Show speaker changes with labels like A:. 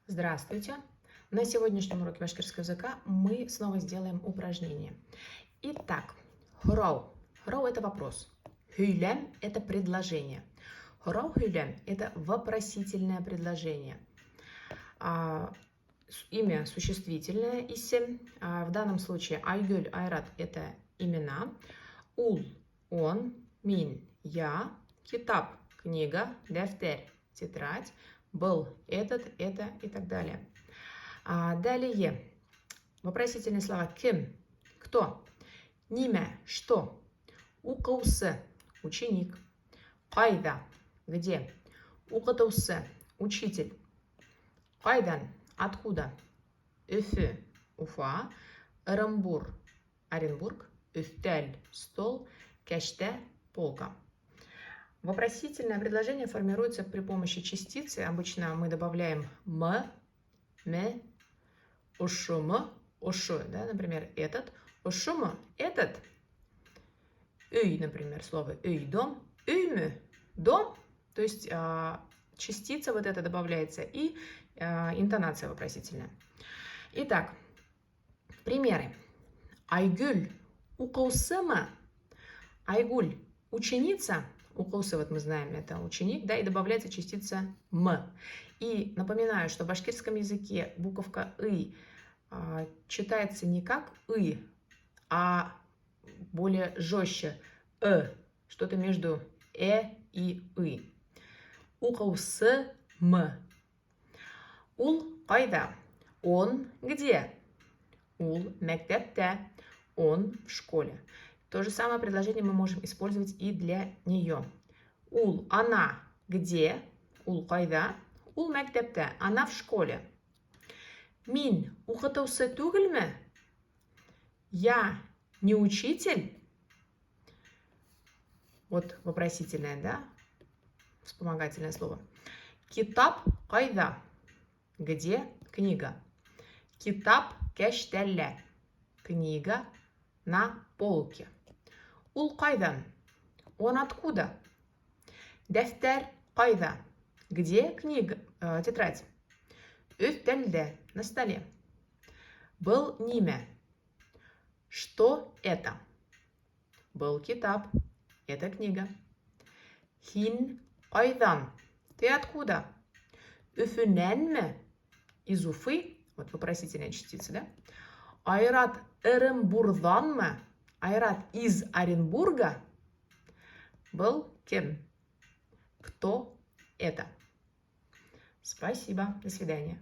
A: Здравствуйте! На сегодняшнем уроке башкирского языка мы снова сделаем упражнение. Итак, хурау. Хурау – это вопрос. Хюйлем – это предложение. Хурау хюйлем – это вопросительное предложение. Имя существительное исем. В данном случае айгуль, айрат – это имена. Ул – он, мин – я, китаб – книга, дефтер – тетрадь, был этот, это и так далее. Далее вопросительные слова кем, кто, ниме, что, укаусы, ученик, кайда, где, укатаусы, учитель, кайдан, откуда, үфі, уфа, Оренбур, Оренбург, үфтәл, стол, кәште, полка. Вопросительное предложение формируется при помощи частицы. Обычно мы добавляем м, ме, ошумы, ошу, да, например, этот, ошумы, этот, үй, например, слово үй, дом, үймы, дом, то есть частица вот эта добавляется и интонация вопросительная. Итак, примеры. Айгуль, укаусыма, айгуль, ученица, укаусы, вот мы знаем, это ученик, да, и добавляется частица м. И напоминаю, что в башкирском языке буковка «ы» читается не как «ы», а более жестче что-то между и «ы». Укаусы м. Ул кайда, он где? Ул мектепте, он в школе. То же самое предложение мы можем использовать и для нее. Ул, она где? Ул кайда? Ул мектепте, она в школе. Мин, укытаусы түгелме? Я не учитель? Вот вопросительное, да? Вспомогательное слово. Китаб кайда? Где книга? Китаб кештелле. Книга на полке. Ул кайдан? Он откуда? Дефтер кайда? Где книга, тетрадь? Үфтәлде, на столе. Был ниме. Что это? Был китаб. Это книга. Хин кайдан? Ты откуда? Үфүненме? Из Уфы. Вот вопросительная частица, да? Айрат Оренбурданмы? Айрат из Оренбурга? Был кем? Кто это? Спасибо. До свидания.